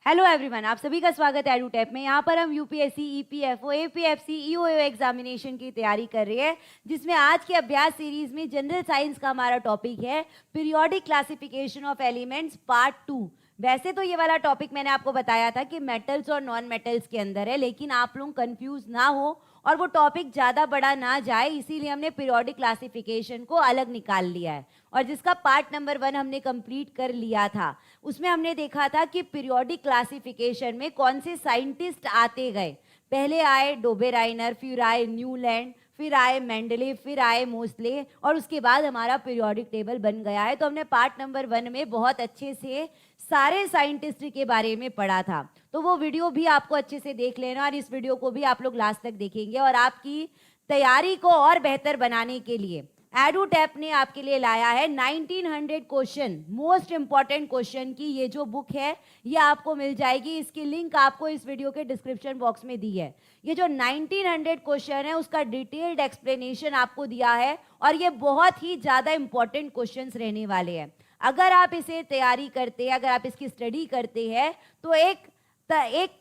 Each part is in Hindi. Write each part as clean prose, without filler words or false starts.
हेलो एवरीवन, आप सभी का स्वागत है एडुटेप में। यहाँ पर हम यूपीएससी, ईपीएफओ, एपीएफसी, ईओएओ एग्जामिनेशन की तैयारी कर रहे हैं, जिसमें आज के अभ्यास सीरीज में जनरल साइंस का हमारा टॉपिक है periodic classification of elements part 2। वैसे तो ये वाला टॉपिक मैंने आपको बताया था कि मेटल्स और नॉन मेटल्स के अंदर है, लेकिन आप लोग कंफ्यूज ना हो और वो टॉपिक ज़्यादा बड़ा ना जाए, इसीलिए हमने पीरियोडिक क्लासिफिकेशन को अलग निकाल लिया है। और जिसका पार्ट नंबर 1 हमने कंप्लीट कर लिया था, उसमें हमने देखा था कि पीरियोडिक क्लासिफिकेशन में कौन से साइंटिस्ट आते गए। पहले आए डोबेराइनर, फिर आए न्यूलैंड, फिर आए मेंडलीव, फिर आए मोस्ले, और उसके बाद हमारा पीरियोडिक टेबल बन गया है। तो हमने पार्ट नंबर 1 में बहुत अच्छे से सारे साइंटिस्ट के बारे में पढ़ा था, तो वो वीडियो भी आपको अच्छे से देख लेना, और इस वीडियो को भी आप लोग लास्ट तक देखेंगे। और आपकी तैयारी को और बेहतर बनाने के लिए एडुटेप ने आपके लिए लाया है 1900 क्वेश्चन, मोस्ट इंपॉर्टेंट क्वेश्चन की ये जो बुक है ये आपको मिल जाएगी। इसकी लिंक आपको इस वीडियो के डिस्क्रिप्शन बॉक्स में दी है। ये जो 1900 क्वेश्चन है उसका डिटेल्ड एक्सप्लेनेशन आपको दिया है, और ये बहुत ही ज़्यादा इंपॉर्टेंट क्वेश्चंस रहने वाले हैं। अगर आप इसे तैयारी करते हैं, अगर आप इसकी स्टडी करते हैं, तो एक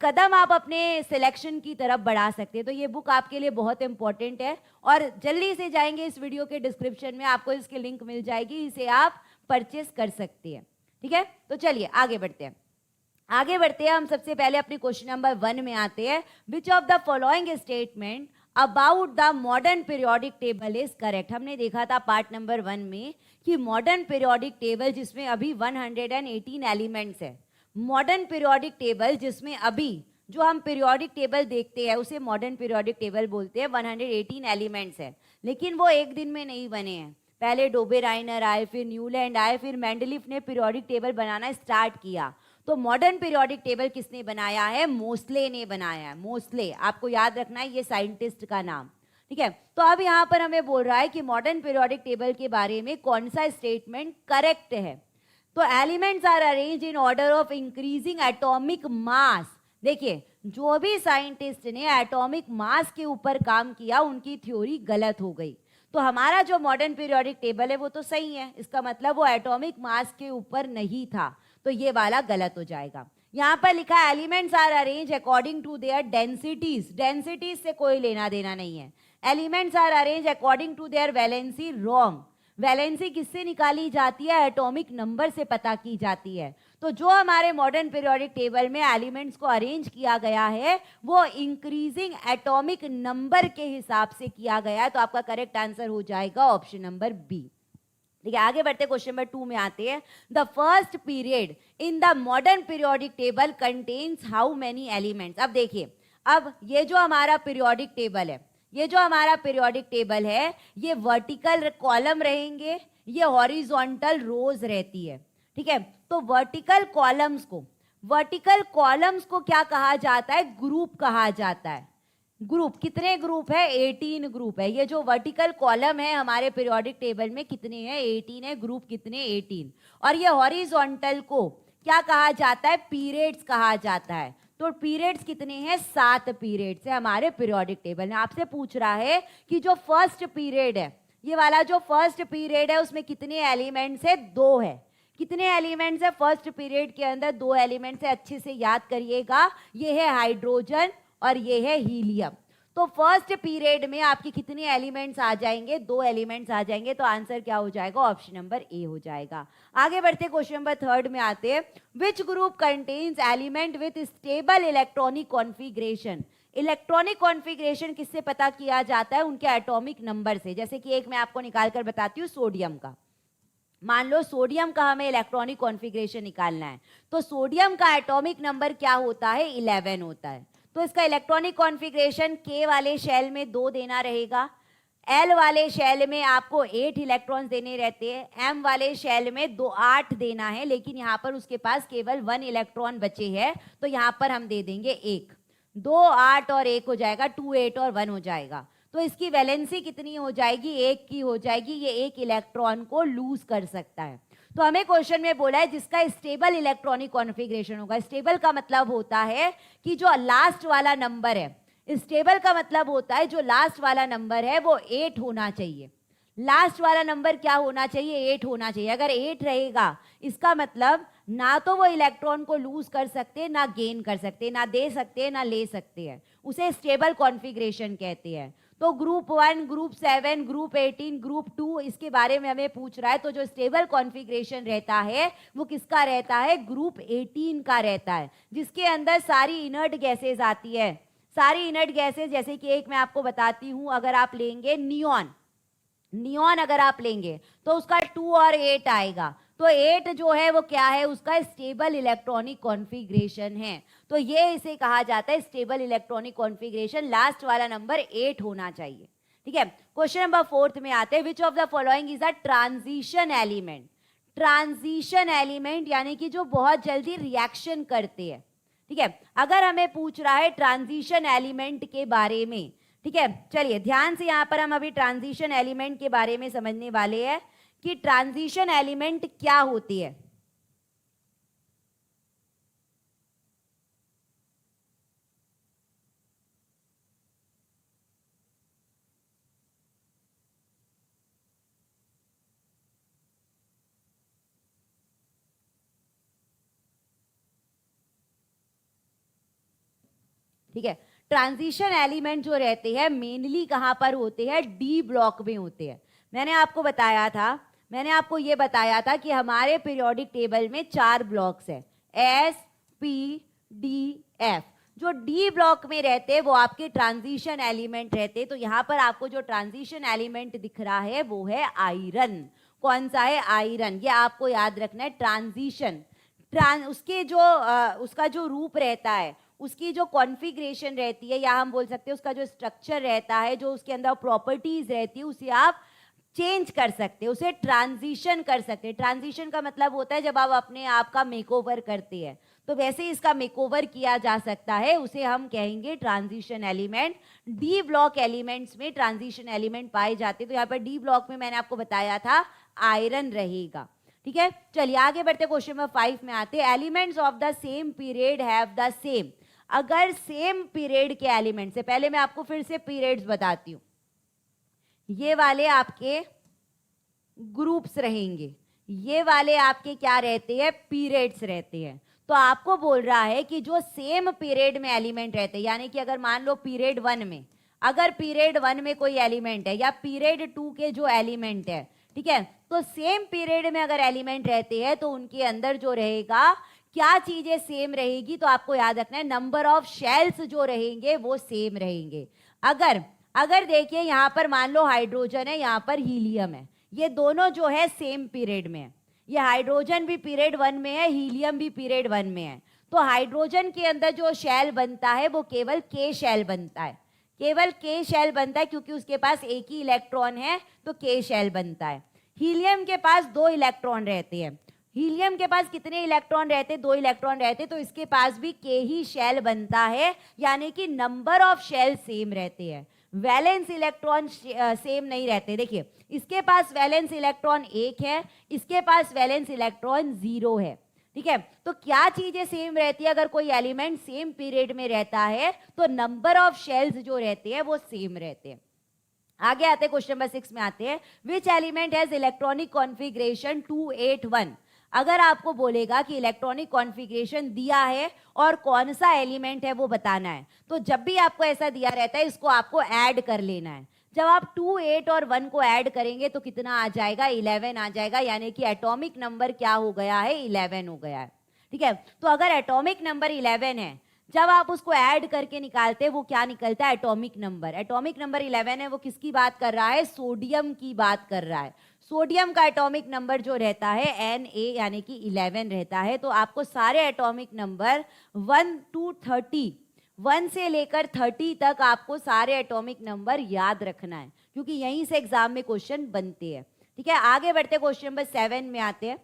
कदम आप अपने सिलेक्शन की तरफ बढ़ा सकते हैं। तो ये बुक आपके लिए बहुत इंपॉर्टेंट है, और जल्दी से जाएंगे इस वीडियो के डिस्क्रिप्शन में, आपको इसकी लिंक मिल जाएगी, इसे आप परचेस कर सकते हैं। ठीक है, तो चलिए आगे बढ़ते हैं। हम सबसे पहले अपने क्वेश्चन नंबर 1 में आते हैं। Which of the following statement about the modern periodic table is correct. हमने देखा था पार्ट नंबर 1 में कि मॉडर्न पीरियोडिक टेबल जिसमें अभी 118 एलिमेंट्स है, मॉडर्न पीरियोडिक टेबल जिसमें अभी जो हम पीरियोडिक टेबल देखते हैं उसे मॉडर्न पीरियोडिक टेबल बोलते हैं, 118 एलिमेंट्स है। लेकिन वो एक दिन में नहीं बने हैं। पहले डोबेराइनर आए, फिर न्यूलैंड आए, फिर मेंडलीव ने पीरियोडिक टेबल बनाना स्टार्ट किया। तो मॉडर्न पीरियोडिक टेबल किसने बनाया है? मोस्ले ने बनाया है। मोस्ले, आपको याद रखना है ये साइंटिस्ट का नाम। ठीक है, तो अब यहाँ पर हमें बोल रहा है कि मॉडर्न पीरियोडिक टेबल के बारे में कौन सा स्टेटमेंट करेक्ट है। तो elements are arrange in order of increasing atomic mass. देखिए, जो भी साइंटिस्ट ने एटॉमिक मास के ऊपर काम किया उनकी थ्योरी गलत हो गई। तो हमारा जो मॉडर्न पीरियोडिक टेबल है वो तो सही है, इसका मतलब वो एटॉमिक मास के ऊपर नहीं था, तो ये वाला गलत हो जाएगा। यहाँ पर लिखा है elements are arrange according to their densities. Densities से कोई लेना देना नहीं है। Elements are arrange according to their valency, wrong. Valency किससे निकाली जाती है? एटॉमिक नंबर से पता की जाती है। तो जो हमारे मॉडर्न पीरियोडिक टेबल में एलिमेंट्स को अरेंज किया गया है वो इंक्रीजिंग एटॉमिक नंबर के हिसाब से किया गया है। तो आपका करेक्ट आंसर हो जाएगा ऑप्शन नंबर बी। ठीक है, आगे बढ़ते क्वेश्चन नंबर 2 में आते हैं। The first period in the modern periodic table contains how many elements. अब देखिए, अब ये जो हमारा पीरियोडिक टेबल है, ये वर्टिकल कॉलम रहेंगे, ये हॉरिजॉन्टल रोज रहती है। ठीक है, तो वर्टिकल कॉलम्स को क्या कहा जाता है? ग्रुप कहा जाता है। ग्रुप, कितने ग्रुप है? 18 ग्रुप है। ये जो वर्टिकल कॉलम है हमारे पीरियोडिक टेबल में कितने हैं? 18 है। ग्रुप कितने? 18। और ये हॉरिजॉन्टल को क्या कहा जाता है? पीरियड्स कहा जाता है। तो पीरियड्स कितने हैं? 7 पीरियड्स है हमारे पीरियोडिक टेबल में। आपसे पूछ रहा है कि जो फर्स्ट पीरियड है, ये वाला जो फर्स्ट पीरियड है उसमें कितने एलिमेंट्स है? 2 है। कितने एलिमेंट्स है फर्स्ट पीरियड के अंदर? 2 एलिमेंट्स है। अच्छे से याद करिएगा, ये है हाइड्रोजन और ये है हीलियम। तो फर्स्ट पीरियड में आपके कितने एलिमेंट्स आ जाएंगे? 2 एलिमेंट्स आ जाएंगे। तो आंसर क्या हो जाएगा? ऑप्शन नंबर ए हो जाएगा। आगे बढ़ते क्वेश्चन नंबर 3 में आते हैं। Which group contains element with stable electronic configuration. Electronic configuration किससे पता किया जाता है? उनके एटॉमिक नंबर से। जैसे कि एक मैं आपको निकाल कर बताती हूँ, सोडियम का। मान लो सोडियम का हमें इलेक्ट्रॉनिक कॉन्फ़िगरेशन निकालना है, तो सोडियम का एटॉमिक नंबर क्या होता है? 11 होता है। तो इसका इलेक्ट्रॉनिक कॉन्फ़िगरेशन के वाले शेल में 2 देना रहेगा, एल वाले शेल में आपको 8 इलेक्ट्रॉन्स देने रहते हैं, एम वाले शेल में 8 देना है, लेकिन यहाँ पर उसके पास केवल 1 इलेक्ट्रॉन बचे हैं, तो यहाँ पर हम दे देंगे 1। 2 8 और 1 हो जाएगा, 2 8 और 1 हो जाएगा। तो इसकी वैलेंसी कितनी हो जाएगी? 1 की हो जाएगी। ये 1 इलेक्ट्रॉन को लूज कर सकता है। तो हमें क्वेश्चन में बोला है जिसका स्टेबल इलेक्ट्रॉनिक कॉन्फ़िगरेशन होगा। स्टेबल का मतलब होता है कि जो लास्ट वाला नंबर है, स्टेबल का मतलब होता है जो लास्ट वाला नंबर है वो 8 होना चाहिए। लास्ट वाला नंबर क्या होना चाहिए, 8 होना चाहिए। अगर 8 रहेगा इसका मतलब ना तो वो इलेक्ट्रॉन को लूज कर सकते, ना गेन कर सकते, ना दे सकते, ना ले सकते हैं, उसे स्टेबल कॉन्फ़िगरेशन कहते हैं। तो ग्रुप 1, ग्रुप 7, ग्रुप 18, ग्रुप 2 इसके बारे में हमें पूछ रहा है, तो जो स्टेबल कॉन्फ़िगरेशन रहता है वो किसका रहता है, ग्रुप 18 का रहता है, जिसके अंदर सारी इनर्ट गैसेज आती है। सारी इनर्ट गैसेज जैसे कि एक मैं आपको बताती हूं, अगर आप लेंगे नियॉन, नियॉन अगर आप लेंगे तो उसका 2 और 8 आएगा। तो 8 जो है वो क्या है, उसका स्टेबल इलेक्ट्रॉनिक कॉन्फ़िगरेशन है। तो ये इसे कहा जाता है स्टेबल इलेक्ट्रॉनिक कॉन्फ़िगरेशन। लास्ट वाला नंबर 8 होना चाहिए। ठीक है, क्वेश्चन नंबर 4 में आते हैं, which of the following is a transition element. Transition element यानी कि जो बहुत जल्दी रिएक्शन करते हैं। ठीक है, अगर हमें पूछ रहा है ट्रांजिशन एलिमेंट के बारे में, ठीक है, चलिए ध्यान से यहां पर हम अभी ट्रांजिशन एलिमेंट के बारे में समझने वाले हैं कि ट्रांजिशन एलिमेंट क्या होती है। ठीक है, ट्रांजिशन एलिमेंट जो रहते हैं मेनली कहां पर होते हैं, डी ब्लॉक में होते हैं। मैंने आपको बताया था, मैंने आपको यह बताया था कि हमारे पीरियोडिक टेबल में 4 ब्लॉक्स है, एस, पी, डी, एफ। जो डी ब्लॉक में रहते हैं वो आपके ट्रांजिशन एलिमेंट रहते हैं। तो यहां पर आपको जो ट्रांजिशन एलिमेंट दिख रहा है वो है आयरन। कौन सा है, आयरन। ये आपको याद रखना है। ट्रांजिशन उसके जो उसका जो रूप रहता है, उसकी जो कॉन्फ़िगरेशन रहती है, या हम बोल सकते हैं उसका जो स्ट्रक्चर रहता है, जो उसके अंदर प्रॉपर्टीज रहती है, उसे आप चेंज कर सकते हैं, उसे ट्रांजिशन कर सकते हैं। ट्रांजिशन का मतलब होता है जब आप अपने आप का मेकओवर करते हैं, तो वैसे ही इसका मेकओवर किया जा सकता है, उसे हम कहेंगे transition element. D block elements में ट्रांजिशन एलिमेंट पाए जाते हैं। तो यहाँ पर डी ब्लॉक में मैंने आपको बताया था आयरन रहेगा। ठीक है, चलिए आगे बढ़ते क्वेश्चन नंबर 5 में आते हैं। Elements of the same period have the same. अगर सेम पीरियड के एलिमेंट से, पहले मैं आपको फिर से पीरियड्स बताती हूं, ये वाले आपके ग्रुप्स रहेंगे, ये वाले आपके क्या रहते हैं, पीरियड्स रहते हैं। तो आपको बोल रहा है कि जो सेम पीरियड में एलिमेंट रहते हैं, यानी कि अगर मान लो पीरियड 1 में, अगर पीरियड 1 में कोई एलिमेंट है या पीरियड 2 के जो एलिमेंट है, ठीक है, तो सेम पीरियड में अगर एलिमेंट रहते हैं तो उनके अंदर जो रहेगा, क्या चीजें सेम रहेगी, तो आपको याद रखना है नंबर ऑफ शेल्स जो रहेंगे वो सेम रहेंगे। अगर अगर देखिए यहां पर मान लो हाइड्रोजन है, यहां पर हीलियम है, ये दोनों जो है सेम पीरियड में है। ये हाइड्रोजन भी पीरियड 1 में है, हीलियम भी पीरियड 1 में है। तो हाइड्रोजन के अंदर जो शेल बनता है वो केवल के शेल बनता है, केवल के शेल बनता है, क्योंकि उसके पास एक ही इलेक्ट्रॉन है तो के शेल बनता है। हीलियम के पास 2 इलेक्ट्रॉन रहते हैं। हीलियम के पास कितने इलेक्ट्रॉन रहते, 2 इलेक्ट्रॉन रहते, तो इसके पास भी के ही शेल बनता है, यानी कि नंबर ऑफ शेल सेम रहते हैं। वैलेंस इलेक्ट्रॉन सेम नहीं रहते। देखिए इसके पास वैलेंस इलेक्ट्रॉन 1 है, इसके पास वैलेंस इलेक्ट्रॉन 0 है। ठीक है, तो क्या चीजें सेम रहती है, अगर कोई एलिमेंट सेम पीरियड में रहता है तो नंबर ऑफ शेल्स जो रहते हैं वो सेम रहते हैं। आगे आते हैं क्वेश्चन नंबर 6 में आते हैं। Which element has electronic configuration 281। अगर आपको बोलेगा कि इलेक्ट्रॉनिक कॉन्फ़िगरेशन दिया है और कौन सा एलिमेंट है वो बताना है, तो जब भी आपको ऐसा दिया रहता है इसको आपको ऐड कर लेना है। जब आप 2, 8 और 1 को ऐड करेंगे तो कितना आ जाएगा, 11 आ जाएगा, यानी कि एटॉमिक नंबर क्या हो गया है, 11 हो गया है। ठीक है, तो अगर एटॉमिक नंबर 11 है, जब आप उसको ऐड करके निकालते हैं वो क्या निकलता है, एटॉमिक नंबर। एटॉमिक नंबर 11 है, वो किसकी बात कर रहा है, सोडियम की बात कर रहा है। सोडियम का एटॉमिक नंबर जो रहता है Na यानी कि 11 रहता है। तो आपको सारे एटॉमिक नंबर 1 to 30, 1 से लेकर 30 तक आपको सारे एटॉमिक नंबर याद रखना है, क्योंकि यहीं से एग्जाम में क्वेश्चन बनते हैं। ठीक है, आगे बढ़ते क्वेश्चन नंबर 7 में आते हैं।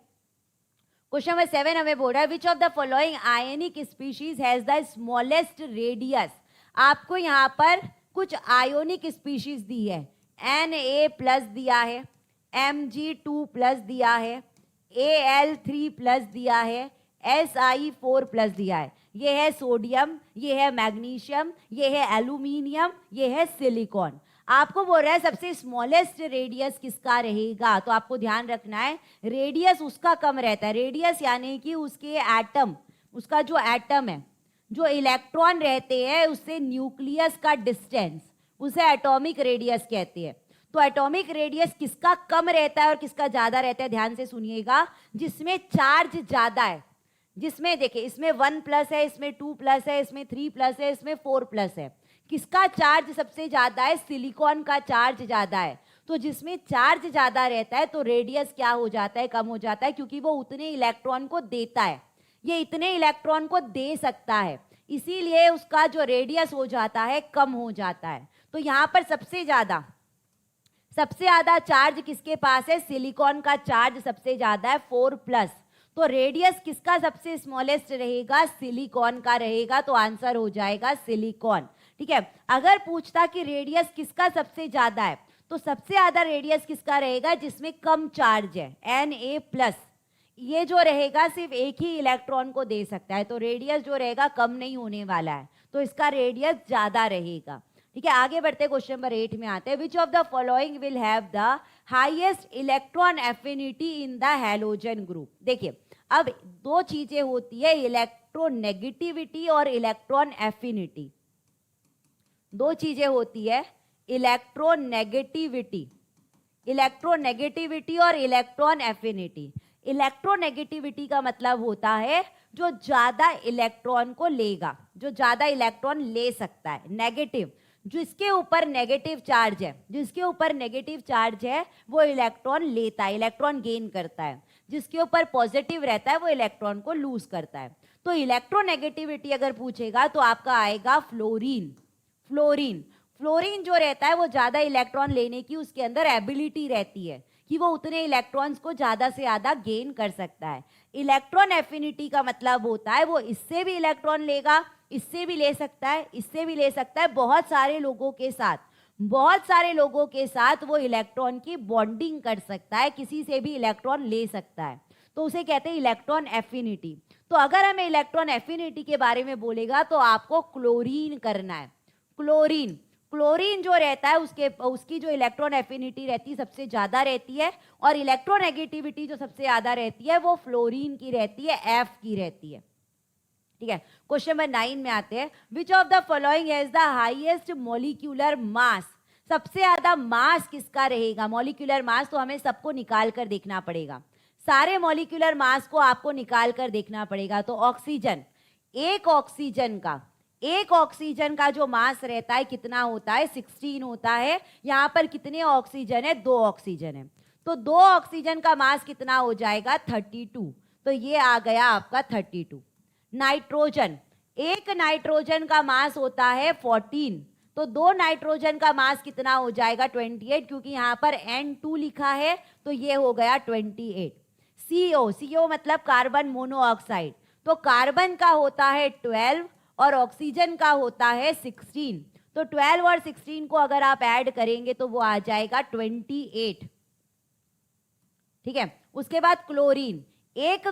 क्वेश्चन नंबर 7 हमें बोल रहा है which of the following ionic species has the smallest radius. आपको यहाँ पर कुछ आयोनिक स्पीशीज दी है, Na+ दिया है, Mg2+ दिया है, Al3+ दिया है, Si4+ दिया है। ये है सोडियम, ये है मैग्नीशियम, ये है एल्यूमिनियम, ये है सिलिकॉन। आपको बोल रहा है सबसे स्मॉलेस्ट रेडियस किसका रहेगा, तो आपको ध्यान रखना है रेडियस उसका कम रहता है। रेडियस यानी कि उसके एटम, उसका जो एटम है, जो इलेक्ट्रॉन रहते हैं उससे न्यूक्लियस का डिस्टेंस, उसे एटॉमिक रेडियस कहते हैं। तो एटॉमिक रेडियस किसका कम रहता है और किसका ज्यादा रहता है, ध्यान से सुनिएगा। जिसमें चार्ज ज्यादा है, जिसमें देखिए इसमें 1 प्लस है, इसमें 2 प्लस है, इसमें 3 प्लस है, इसमें 4 प्लस है। किसका चार्ज सबसे ज्यादा है, सिलिकॉन का चार्ज ज्यादा है। तो जिसमें चार्ज ज्यादा रहता है तो रेडियस क्या हो जाता है, कम हो जाता है, क्योंकि वो उतने इलेक्ट्रॉन को देता है, ये इतने इलेक्ट्रॉन को दे सकता है, इसीलिए उसका जो रेडियस हो जाता है कम हो जाता है। तो यहाँ पर सबसे ज्यादा चार्ज किसके पास है, सिलिकॉन का चार्ज सबसे ज्यादा है 4 प्लस। तो रेडियस किसका सबसे स्मॉलेस्ट रहेगा, सिलिकॉन का रहेगा, तो आंसर हो जाएगा सिलिकॉन। ठीक है, अगर पूछता कि रेडियस किसका सबसे ज्यादा है, तो सबसे ज्यादा रेडियस किसका रहेगा, जिसमें कम चार्ज है, Na+, ये जो रहेगा सिर्फ एक ही इलेक्ट्रॉन को दे सकता है, तो रेडियस जो रहेगा कम नहीं होने वाला है, तो इसका रेडियस ज्यादा रहेगा। ठीक है, आगे बढ़ते क्वेश्चन नंबर 8 में आते हैं। Which of the following will have the highest electron affinity in the halogen group. देखिए अब दो चीजें होती है, इलेक्ट्रोनेगेटिविटी और इलेक्ट्रॉन एफिनिटी। दो चीजें होती है, इलेक्ट्रोनेगेटिविटी और इलेक्ट्रॉन एफिनिटी। इलेक्ट्रोनेगेटिविटी का मतलब होता है जो ज्यादा इलेक्ट्रॉन को लेगा, जो ज्यादा इलेक्ट्रॉन ले सकता है। नेगेटिव, जिसके ऊपर नेगेटिव चार्ज है, जिसके ऊपर नेगेटिव चार्ज है वो इलेक्ट्रॉन लेता है, इलेक्ट्रॉन गेन करता है। जिसके ऊपर पॉजिटिव रहता है वो इलेक्ट्रॉन को लूज करता है। तो इलेक्ट्रोनेगेटिविटी अगर पूछेगा तो आपका आएगा फ्लोरीन। फ्लोरीन जो रहता है वो ज्यादा इलेक्ट्रॉन लेने की उसके अंदर एबिलिटी रहती है कि वो उतने इलेक्ट्रॉन्स को ज्यादा से ज्यादा गेन कर सकता है। इलेक्ट्रॉन एफिनिटी का मतलब होता है वो इससे भी इलेक्ट्रॉन लेगा, इससे भी ले सकता है, इससे भी ले सकता है। बहुत सारे लोगों के साथ वो इलेक्ट्रॉन की बॉन्डिंग कर सकता है, किसी से भी इलेक्ट्रॉन ले सकता है, तो उसे कहते हैं इलेक्ट्रॉन एफिनिटी। तो अगर हमें इलेक्ट्रॉन एफिनिटी के बारे में बोलेगा तो आपको क्लोरीन करना है। क्लोरीन जो रहता है उसकी जो इलेक्ट्रॉन एफिनिटी रहती है सबसे ज्यादा रहती है, और इलेक्ट्रोनेगेटिविटी जो सबसे ज्यादा रहती है वो फ्लोरीन की रहती है, F की रहती है। ठीक है, क्वेश्चन नंबर 9 में आते हैं। Which of the following has the highest molecular mass. सबसे ज्यादा मास किसका रहेगा, मॉलिक्यूलर मास तो हमें सबको निकाल कर देखना पड़ेगा, सारे मॉलिक्यूलर मास को आपको निकाल कर देखना पड़ेगा। तो ऑक्सीजन, एक ऑक्सीजन का जो मास रहता है कितना होता है, 16 होता है। यहाँ पर कितने ऑक्सीजन है, 2 ऑक्सीजन है, तो 2 ऑक्सीजन का मास कितना हो जाएगा, 32। तो ये आ गया आपका 32। नाइट्रोजन, एक नाइट्रोजन का मास होता है 14, तो 2 नाइट्रोजन का मास कितना हो जाएगा, 28, क्योंकि यहाँ पर N2 लिखा है तो ये हो गया 28। CO मतलब कार्बन मोनोऑक्साइड, तो कार्बन का होता है 12 और ऑक्सीजन का होता है 16, तो 12 और 16 को अगर आप ऐड करेंगे तो वो आ जाएगा 28। ठीक है, उसके बाद क्लोरीन, एक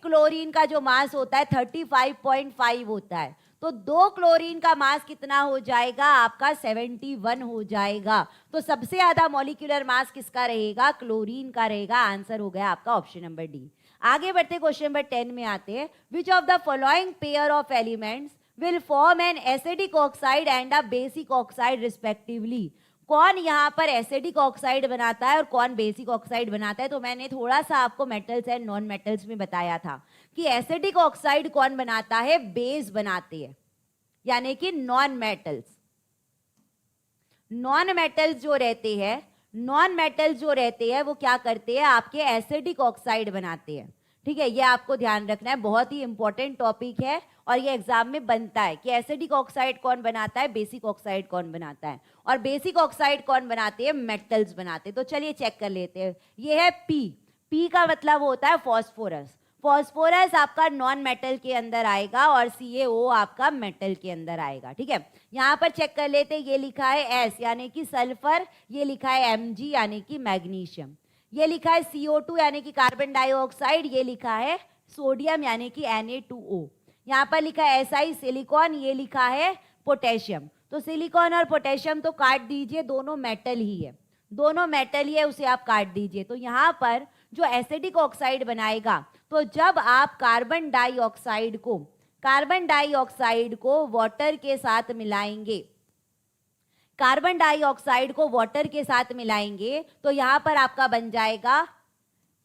क्लोरीन का जो मास होता है 35.5 होता है, तो 2 क्लोरीन का मास कितना हो जाएगा आपका, 71 हो जाएगा। तो सबसे ज्यादा मॉलिक्यूलर मास किसका रहेगा, क्लोरीन का रहेगा। आंसर हो गया आपका ऑप्शन नंबर डी। आगे बढ़ते क्वेश्चन नंबर 10 में आते हैं। Which of the following pair of elements will form an acidic oxide and a basic oxide respectively. कौन यहाँ पर एसिडिक ऑक्साइड बनाता है और कौन बेसिक ऑक्साइड बनाता है। तो मैंने थोड़ा सा आपको मेटल्स एंड नॉन मेटल्स में बताया था कि एसिडिक ऑक्साइड कौन बनाता है, बेस बनाते हैं, यानी कि नॉन मेटल्स जो रहते हैं वो क्या करते हैं, आपके एसिडिक ऑक्साइड बनाते हैं। ठीक है, ये आपको ध्यान रखना है, बहुत ही इंपॉर्टेंट टॉपिक है और ये एग्जाम में बनता है कि एसिडिक ऑक्साइड कौन बनाता है, बेसिक ऑक्साइड कौन बनाता है, और बेसिक ऑक्साइड कौन बनाते हैं, मेटल्स बनाते हैं। तो चलिए चेक कर लेते हैं। ये है पी का मतलब होता है फॉस्फोरस आपका नॉन मेटल के अंदर आएगा और CaO आपका मेटल के अंदर आएगा। ठीक है, यहाँ पर चेक कर लेते हैं। ये लिखा है S यानी कि सल्फर, ये लिखा है Mg यानी कि मैग्नीशियम, ये लिखा है CO2 यानी कि कार्बन डाइऑक्साइड, ये लिखा है सोडियम यानी कि Na2O, यहाँ पर लिखा है Si सिलिकॉन, ये लिखा है पोटेशियम। तो सिलिकॉन और पोटेशियम तो काट दीजिए, दोनों मेटल ही है, दोनों मेटल ही है, उसे आप काट दीजिए। तो यहाँ पर जो एसिडिक ऑक्साइड बनाएगा, तो जब आप कार्बन डाइऑक्साइड को वाटर के साथ मिलाएंगे, कार्बन डाइऑक्साइड को वाटर के साथ मिलाएंगे, तो यहां पर आपका बन जाएगा,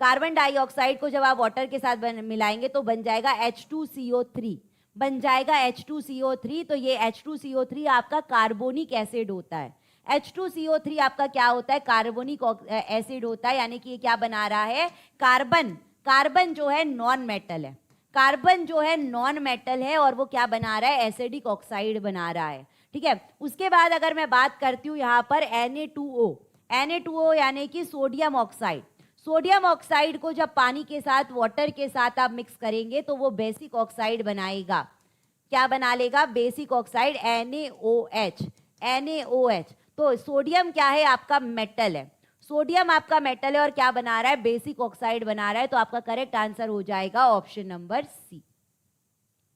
कार्बन डाइऑक्साइड को जब आप वाटर के साथ मिलाएंगे तो बन जाएगा H2CO3, बन जाएगा H2CO3। तो ये H2CO3 आपका कार्बोनिक एसिड होता है। H2CO3 आपका क्या होता है? कार्बोनिक एसिड होता है, यानी कि ये क्या बना रहा है? कार्बन जो है नॉन मेटल है, कार्बन जो है नॉन मेटल है, और वो क्या बना रहा है? एसिडिक ऑक्साइड बना रहा है। ठीक है, उसके बाद अगर मैं बात करती हूँ यहाँ पर Na2O यानी कि सोडियम ऑक्साइड। सोडियम ऑक्साइड को जब पानी के साथ, वाटर के साथ आप मिक्स करेंगे तो वो बेसिक ऑक्साइड बनाएगा। क्या बना लेगा? Basic oxide NaOH। तो सोडियम क्या है? आपका मेटल है, सोडियम आपका मेटल है और क्या बना रहा है? बेसिक ऑक्साइड बना रहा है। तो आपका करेक्ट आंसर हो जाएगा ऑप्शन नंबर सी।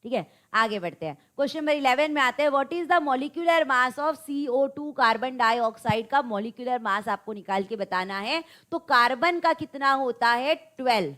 ठीक है, आगे बढ़ते हैं। क्वेश्चन नंबर 11 में आते हैं, what is the molecular mass of CO2? Carbon dioxide का मॉलिक्यूलर मास आपको निकाल के बताना है। तो कार्बन का कितना होता है? 12।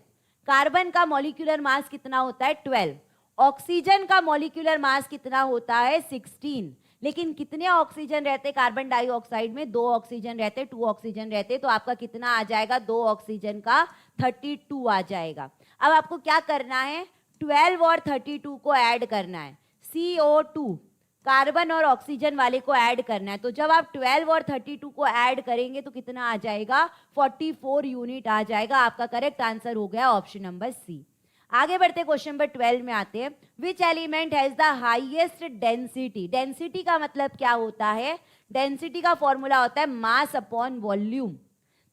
कार्बन का मॉलिक्यूलर मास कितना होता है? 12। ऑक्सीजन का मॉलिक्यूलर मास कितना होता है? 16। लेकिन कितने ऑक्सीजन रहते कार्बन डाइऑक्साइड में? 2 ऑक्सीजन रहते, 2 ऑक्सीजन रहते। तो आपका कितना आ जाएगा? 2 ऑक्सीजन का 32 आ जाएगा। अब आपको क्या करना है? 12 और 32 को ऐड करना है। CO2 कार्बन और ऑक्सीजन वाले को ऐड करना है। तो जब आप 12 और 32 को ऐड करेंगे तो कितना आ जाएगा? 44 यूनिट आ जाएगा। आपका करेक्ट आंसर हो गया ऑप्शन नंबर सी। आगे बढ़ते क्वेश्चन नंबर 12 में आते हैं, which element has the highest density? Density का मतलब क्या होता है? डेंसिटी का फॉर्मूला होता है मास अपॉन वॉल्यूम।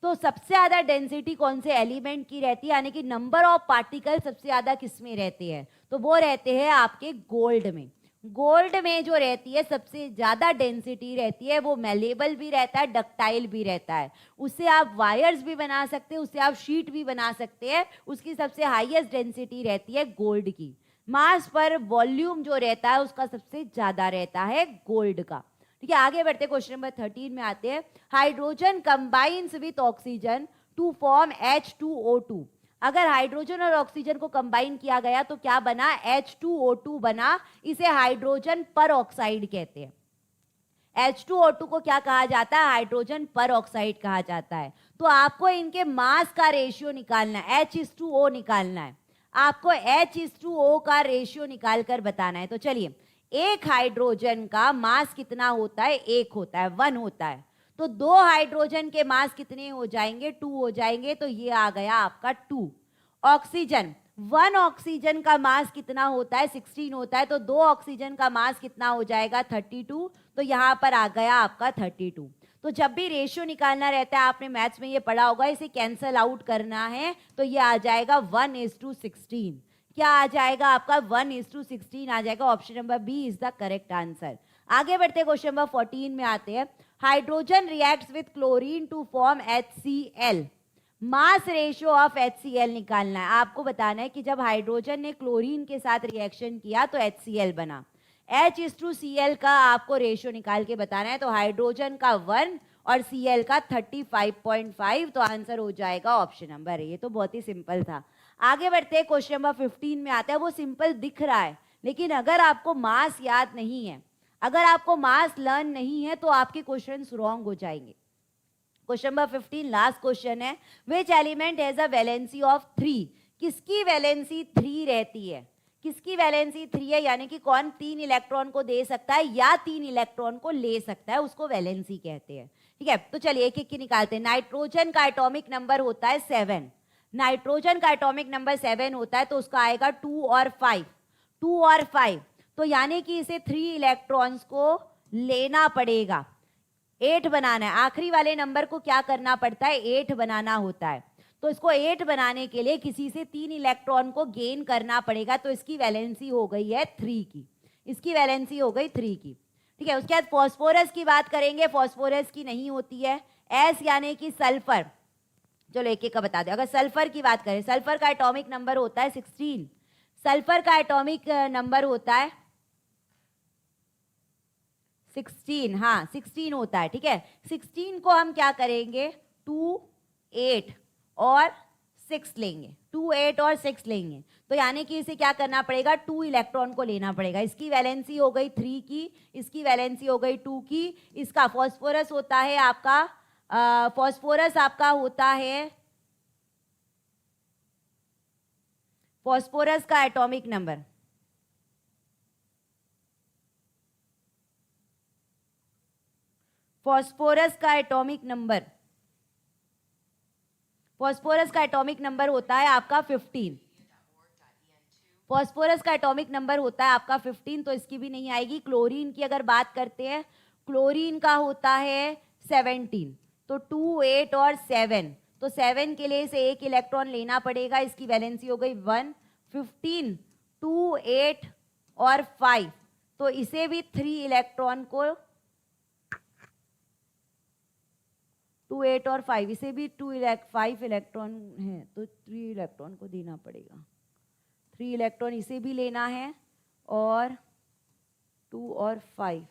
तो सबसे ज्यादा डेंसिटी कौन से एलिमेंट की रहती है, यानी कि नंबर ऑफ पार्टिकल सबसे ज्यादा किस में रहते हैं? तो वो रहते हैं आपके गोल्ड में। गोल्ड में जो रहती है सबसे ज्यादा डेंसिटी रहती है, वो मेलेबल भी रहता है, डक्टाइल भी रहता है। उससे आप वायर्स भी बना सकते हैं, उससे आप शीट भी बना सकते हैं। उसकी सबसे हाईएस्ट डेंसिटी रहती है गोल्ड की। मास पर वॉल्यूम जो रहता है उसका सबसे ज्यादा रहता है गोल्ड का। ठीक है, आगे बढ़ते क्वेश्चन नंबर 13 में आते हैं, hydrogen combines with oxygen to form H2O2। अगर हाइड्रोजन और ऑक्सीजन को कंबाइन किया गया तो क्या बना? H2O2 बना। इसे हाइड्रोजन पर ऑक्साइड कहते हैं। H2O2 को क्या कहा जाता है? हाइड्रोजन पर ऑक्साइड कहा जाता है। तो आपको इनके मास का रेशियो निकालना है, H2O निकालना है। आपको H2O का रेशियो निकालकर बताना है। तो चलिए, एक हाइड्रोजन का मास कितना होता है? 1 होता है, 1 होता है। तो 2 हाइड्रोजन के मास कितने हो जाएंगे? 2 हो जाएंगे। तो ये आ गया आपका 2। ऑक्सीजन, 1 ऑक्सीजन का मास कितना होता है? 16 होता है। तो 2 ऑक्सीजन का मास कितना हो जाएगा? 32। तो यहाँ पर आ गया आपका 32। तो जब भी रेशियो निकालना रहता है, आपने मैथ्स में ये पढ़ा होगा, इसे कैंसल आउट करना है। तो ये आ जाएगा 1:16। क्या आ जाएगा आपका? 1:16 आ जाएगा। Option number B is the correct answer. आगे बढ़ते क्वेश्चन नंबर 14 में आते हैं, hydrogen reacts with chlorine to form HCl। Mass ratio of HCl निकालना है। आपको बताना है कि जब हाइड्रोजन ने क्लोरीन के साथ रिएक्शन किया तो HCl बना। H/Cl का आपको रेशियो निकाल के बताना है। तो हाइड्रोजन का 1 और Cl का 35.5। तो आंसर हो जाएगा ऑप्शन नंबर ए। ये तो बहुत ही सिंपल था। आगे बढ़ते हैं क्वेश्चन नंबर 15 में आता है, वो सिंपल दिख रहा है, लेकिन अगर आपको मास याद नहीं है, अगर आपको मास लर्न नहीं है तो आपके क्वेश्चंस रॉन्ग हो जाएंगे। क्वेश्चन नंबर 15 लास्ट क्वेश्चन है, which element has a valency of 3? किसकी वैलेंसी 3 रहती है? किसकी वैलेंसी 3 है? यानी कि कौन 3 इलेक्ट्रॉन को दे सकता है या 3 इलेक्ट्रॉन को ले सकता है, उसको वैलेंसी कहते हैं। ठीक है, तो चलिए एक एक की निकालते हैं। नाइट्रोजन का एटॉमिक नंबर होता है 7। नाइट्रोजन का एटॉमिक नंबर 7 होता है, तो उसका आएगा 2 और 5। 2 और 5, तो यानी कि इसे 3 इलेक्ट्रॉन्स को लेना पड़ेगा। 8 बनाना है। आखिरी वाले नंबर को क्या करना पड़ता है? 8 बनाना होता है। तो इसको 8 बनाने के लिए किसी से 3 इलेक्ट्रॉन को गेन करना पड़ेगा। तो इसकी वैलेंसी हो गई है 3 की। इसकी वैलेंसी हो गई 3 की। ठीक है, उसके बाद फॉस्फोरस की बात करेंगे। फॉस्फोरस की नहीं होती है। एस यानी कि सल्फर। चलो एक एक का बता दो। अगर सल्फर की बात करें, सल्फर का एटॉमिक नंबर होता है 16। सल्फर का एटॉमिक नंबर होता है 16, हाँ 16 होता है, ठीक है। 16 को हम क्या करेंगे, 2, 8 और 6 लेंगे, 2, 8 और 6 लेंगे। तो यानी कि इसे क्या करना पड़ेगा, 2 इलेक्ट्रॉन को लेना पड़ेगा। इसकी वैलेंसी हो गई 3 की, इसकी वैलेंसी हो गई 2 की। इसका फॉस्फोरस होता है आपका, फॉस्फोरस आपका होता है, फॉस्फोरस का एटॉमिक नंबर, फॉस्फोरस का एटॉमिक नंबर, फॉस्फोरस का एटॉमिक नंबर होता है आपका 15। फॉस्फोरस का एटॉमिक नंबर होता है आपका 15, तो इसकी भी नहीं आएगी। क्लोरीन की अगर बात करते हैं, क्लोरीन का होता है 17। तो 2, 8 और 7, तो 7 के लिए इसे एक इलेक्ट्रॉन लेना पड़ेगा। इसकी वैलेंसी हो गई 1, 15, 2, 8 और 5, तो इसे भी 3 इलेक्ट्रॉन को, 2, 8 और 5, इसे भी 5 इलेक्ट्रॉन है, तो 3 इलेक्ट्रॉन को देना पड़ेगा। 3 इलेक्ट्रॉन इसे भी लेना है, और 2 और 5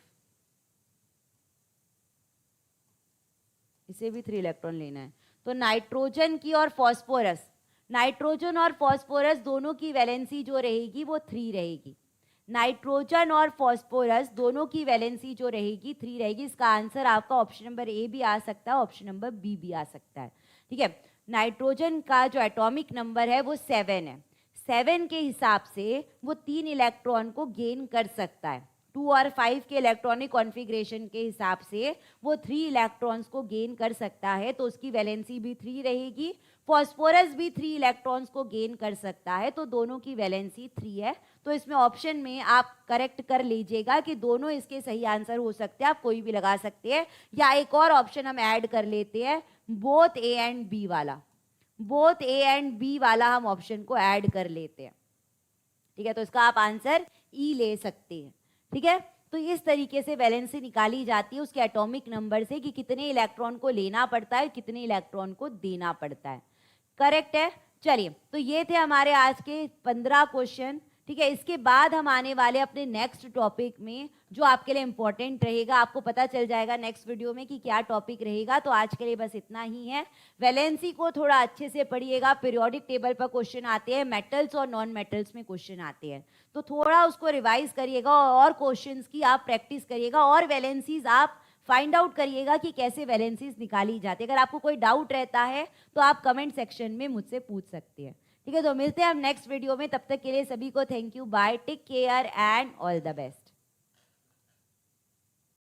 इसे भी 3 इलेक्ट्रॉन लेना है। तो नाइट्रोजन की और फॉस्फोरस, नाइट्रोजन और फॉस्फोरस दोनों की वैलेंसी जो रहेगी वो 3 रहेगी। नाइट्रोजन और फॉस्फोरस दोनों की वैलेंसी जो रहेगी 3 रहेगी। इसका आंसर आपका ऑप्शन नंबर ए भी आ सकता है, ऑप्शन नंबर बी भी आ सकता है, ठीक है। नाइट्रोजन का जो एटॉमिक नंबर है वो 7 है। 7 के हिसाब से वो 3 इलेक्ट्रॉन को गेन कर सकता है। 2 और 5 के इलेक्ट्रॉनिक कॉन्फ़िगरेशन के हिसाब से वो 3 इलेक्ट्रॉन्स को गेन कर सकता है, तो उसकी वैलेंसी भी 3 रहेगी। फॉस्फोरस भी 3 इलेक्ट्रॉन्स को गेन कर सकता है, तो दोनों की वैलेंसी 3 है। तो इसमें ऑप्शन में आप करेक्ट कर लीजिएगा कि दोनों इसके सही आंसर हो सकते हैं, आप कोई भी लगा सकते हैं। या एक और ऑप्शन हम ऐड कर लेते हैं, बोथ ए एंड बी वाला, बोथ ए एंड बी वाला हम ऑप्शन को ऐड कर लेते हैं, ठीक है। तो इसका आप आंसर ई ले सकते हैं, ठीक है। तो इस तरीके से वैलेंसी निकाली जाती है उसके एटॉमिक नंबर से, कि कितने इलेक्ट्रॉन को लेना पड़ता है, कितने इलेक्ट्रॉन को देना पड़ता है। करेक्ट है। चलिए, तो ये थे हमारे आज के 15 क्वेश्चन, ठीक है। इसके बाद हम आने वाले अपने नेक्स्ट टॉपिक में, जो आपके लिए इंपॉर्टेंट रहेगा। आपको पता चल जाएगा नेक्स्ट वीडियो में कि क्या टॉपिक रहेगा। तो आज के लिए बस इतना ही है। वैलेंसी को थोड़ा अच्छे से पढ़िएगा, पीरियोडिक टेबल पर क्वेश्चन आते हैं, मेटल्स और नॉन मेटल्स में क्वेश्चन आते हैं, तो थोड़ा उसको रिवाइज करिएगा और क्वेश्चंस की आप प्रैक्टिस करिएगा, और वैलेंसीज आप फाइंड आउट करिएगा कि कैसे वैलेंसीज निकाली जाती है। अगर आपको कोई डाउट रहता है तो आप कमेंट सेक्शन में मुझसे पूछ सकते हैं, ठीक है। तो मिलते हैं हम नेक्स्ट वीडियो में, तब तक के लिए सभी को thank you, bye, take care and all the best.